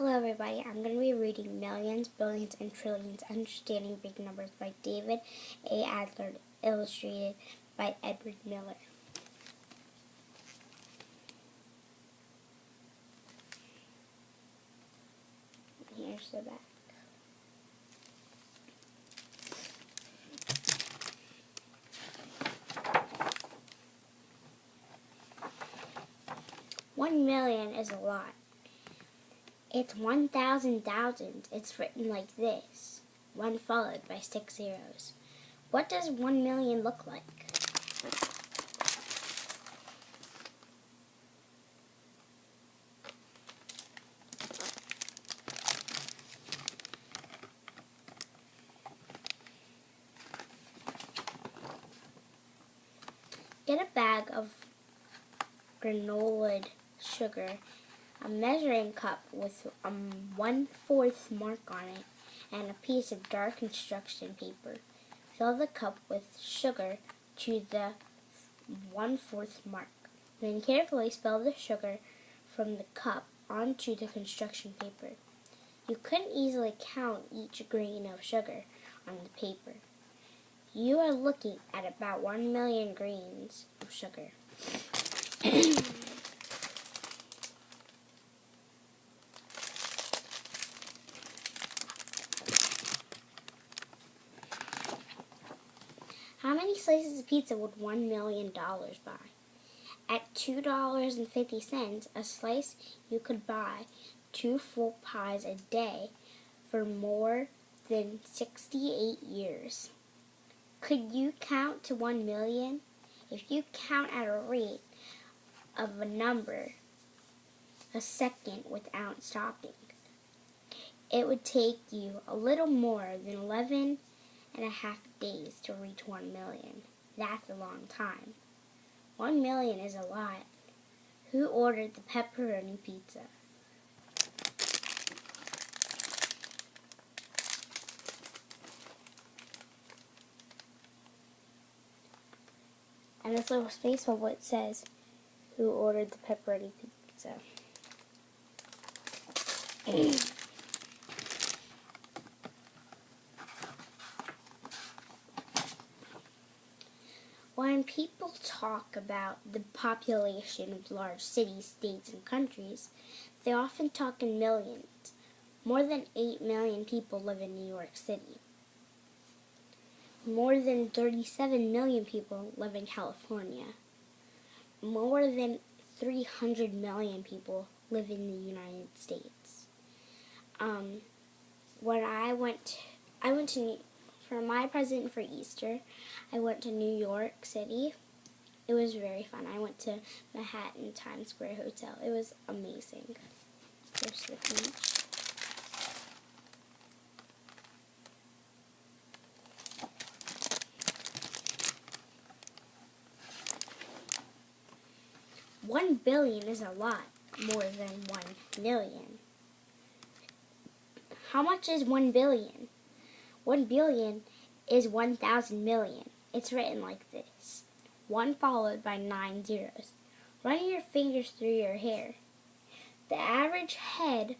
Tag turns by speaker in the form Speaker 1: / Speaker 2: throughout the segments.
Speaker 1: Hello everybody, I'm going to be reading Millions, Billions, and Trillions, Understanding Big Numbers by David A. Adler, illustrated by Edward Miller. Here's the back. $1 million is a lot. It's 1,000 thousands. It's written like this, 1 followed by 6 zeros. What does 1 million look like? Get a bag of granulated sugar, a measuring cup with a 1/4 mark on it, and a piece of dark construction paper. Fill the cup with sugar to the 1/4 mark. Then carefully spill the sugar from the cup onto the construction paper. You couldn't easily count each grain of sugar on the paper. You are looking at about 1 million grains of sugar. How many slices of pizza would $1 million buy? At $2.50 a slice, you could buy 2 full pies a day for more than 68 years. Could you count to 1 million? If you count at a rate of a number a second without stopping, it would take you a little more than 11 and a half days to reach 1 million. That's a long time. 1 million is a lot. Who ordered the pepperoni pizza? And this little space bubble, it says, who ordered the pepperoni pizza? When people talk about the population of large cities, states, and countries, they often talk in millions. More than 8 million people live in New York City. More than 37 million people live in California. More than 300 million people live in the United States. When I went to for my present for Easter, I went to New York City. It was very fun. I went to Manhattan Times Square Hotel. It was amazing. Here's the beach. $1 billion is a lot more than 1 million. How much is 1 billion? 1 billion is 1,000 million. It's written like this, 1 followed by 9 zeros. Run your fingers through your hair. The average head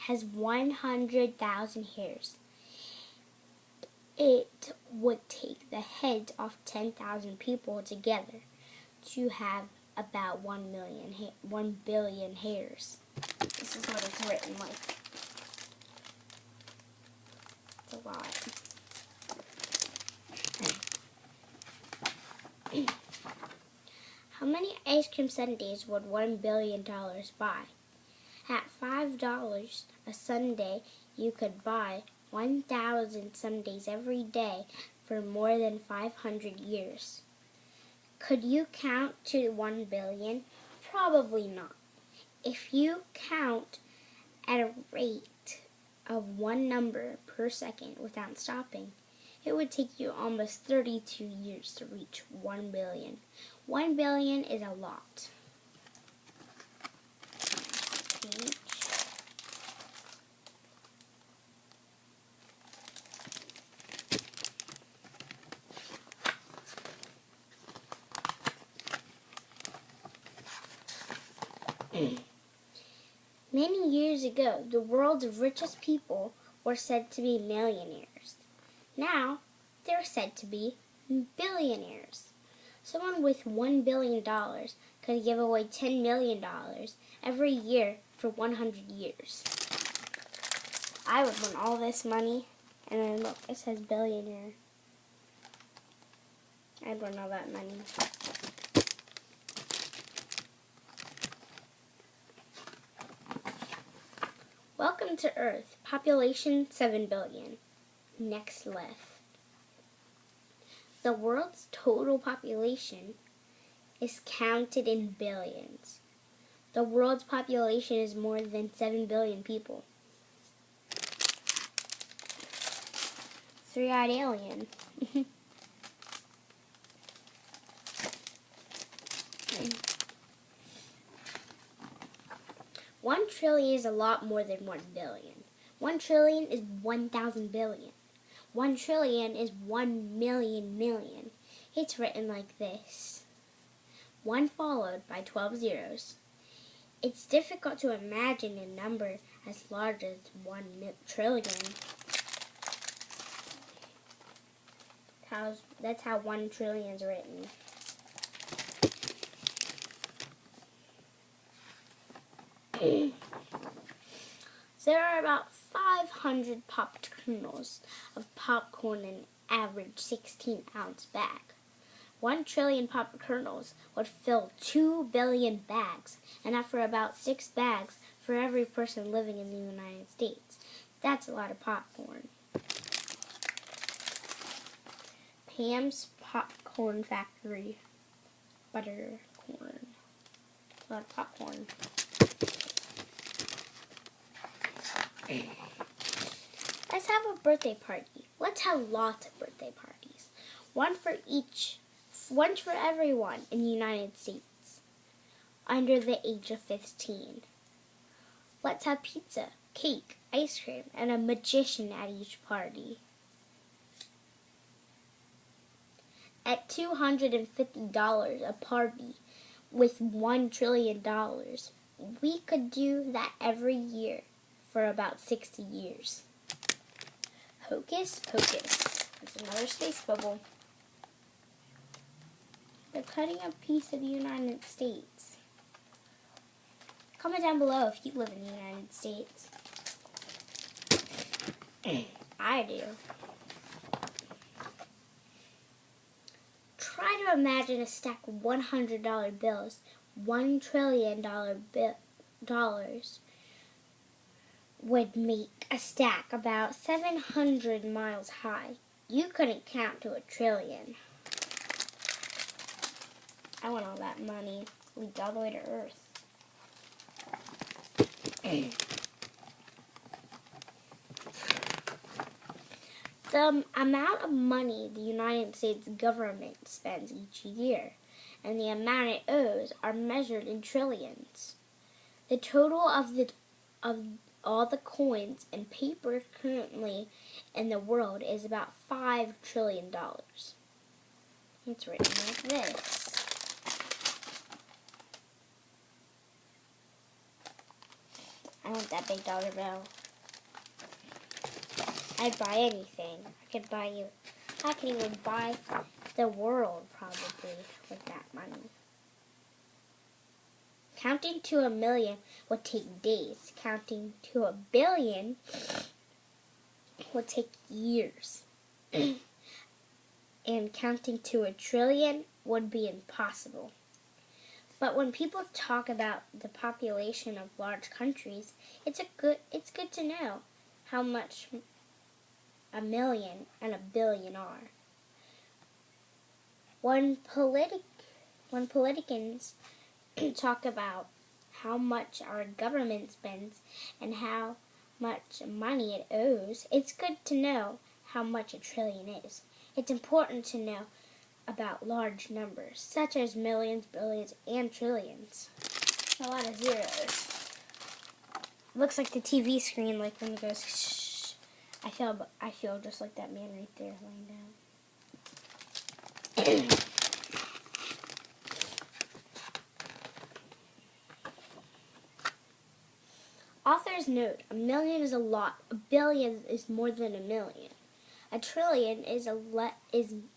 Speaker 1: has 100,000 hairs. It would take the heads of 10,000 people together to have about 1 billion hairs. This is what it's written like. It's a lot. How many ice cream sundaes would $1 billion buy? At $5 a sundae, you could buy 1,000 sundaes every day for more than 500 years. Could you count to 1 billion? Probably not. If you count at a rate of 1 number per second without stopping, it would take you almost 32 years to reach 1 billion. 1 billion is a lot. Many years ago, the world's richest people were said to be millionaires. Now, they're said to be billionaires. Someone with $1 billion could give away $10 million every year for 100 years. I would want all this money, and then look, it says billionaire. I'd want all that money. Welcome to Earth. Population 7 billion. Next left. The world's total population is counted in billions. The world's population is more than 7 billion people. Three-eyed alien. 1 trillion is a lot more than 1 billion. 1 trillion is 1,000 billion. 1 trillion is 1 million million. It's written like this. 1 followed by 12 zeros. It's difficult to imagine a number as large as 1 trillion. That's how 1 trillion is written. There are about 500 popped kernels of popcorn in an average 16-ounce bag. 1 trillion popped kernels would fill 2 billion bags, enough for about 6 bags for every person living in the United States. That's a lot of popcorn. Pam's Popcorn Factory. Buttercorn. A lot of popcorn. Let's have a birthday party. Let's have lots of birthday parties. One for everyone in the United States under the age of 15. Let's have pizza, cake, ice cream, and a magician at each party. At $250 a party with $1 trillion, we could do that every year for about 60 years. Hocus Pocus. There's another space bubble. They're cutting a piece of the United States. Comment down below if you live in the United States. I do. Try to imagine a stack of $100 bills, $1 trillion dollars would make a stack about 700 miles high. You couldn't count to 1 trillion. I want all that money leaked all the way to Earth. The amount of money the United States government spends each year and the amount it owes are measured in trillions. The total of all the coins and paper currently in the world is about $5 trillion. It's written like this. I want that big dollar bill. I'd buy anything. I could even buy the world probably with that money. Counting to 1 million would take days. Counting to 1 billion would take years. And counting to 1 trillion would be impossible. But when people talk about the population of large countries, it's good to know how much 1 million and 1 billion are. When politicians talk about how much our government spends and how much money it owes, it's good to know how much 1 trillion is. It's important to know about large numbers, such as millions, billions, and trillions. A lot of zeros. Looks like the TV screen, like when it goes shh. I feel just like that man right there laying down. Author's note, a million is a lot. A billion is more than a million. A trillion is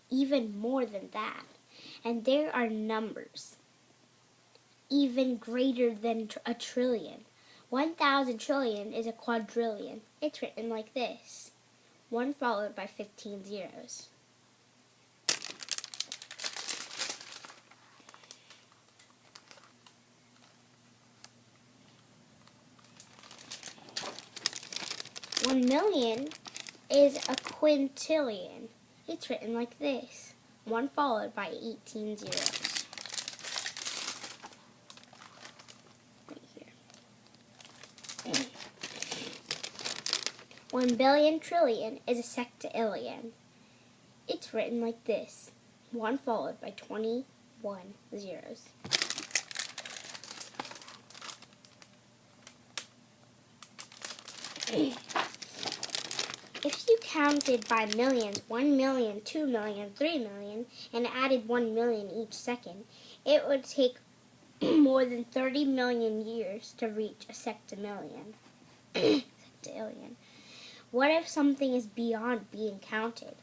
Speaker 1: even more than that. And there are numbers even greater than a trillion. 1,000 trillion is a quadrillion. It's written like this. 1 followed by 15 zeros. One million is a quintillion. It's written like this. 1 followed by 18 zeros. Right here. 1 billion trillion is a sextillion. It's written like this. 1 followed by 21 zeros. If you counted by millions, 1 million, 2 million, 3 million, and added 1 million each second, it would take more than 30 million years to reach a sextillion. Sextillion. What if something is beyond being counted?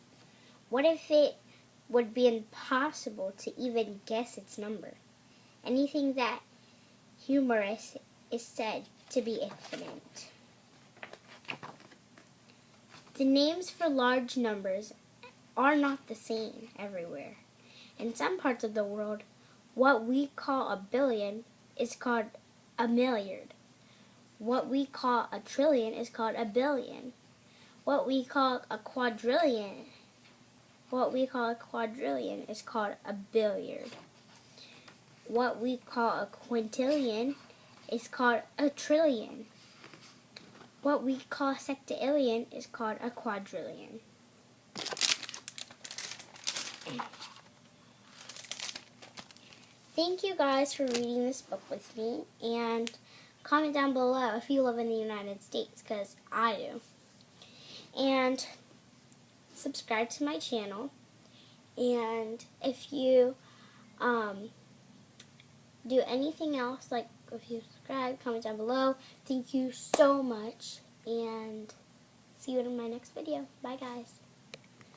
Speaker 1: What if it would be impossible to even guess its number? Anything that humorous is said to be infinite. The names for large numbers are not the same everywhere. In some parts of the world, what we call a billion is called a milliard. What we call a trillion is called a billion. What we call a quadrillion is called a billiard. What we call a quintillion is called a trillion. What we call a sextillion is called a quadrillion. Thank you guys for reading this book with me, and comment down below if you live in the United States, because I do. And subscribe to my channel, and if you do anything else, like if you subscribe, comment down below. Thank you so much, and see you in my next video. Bye guys.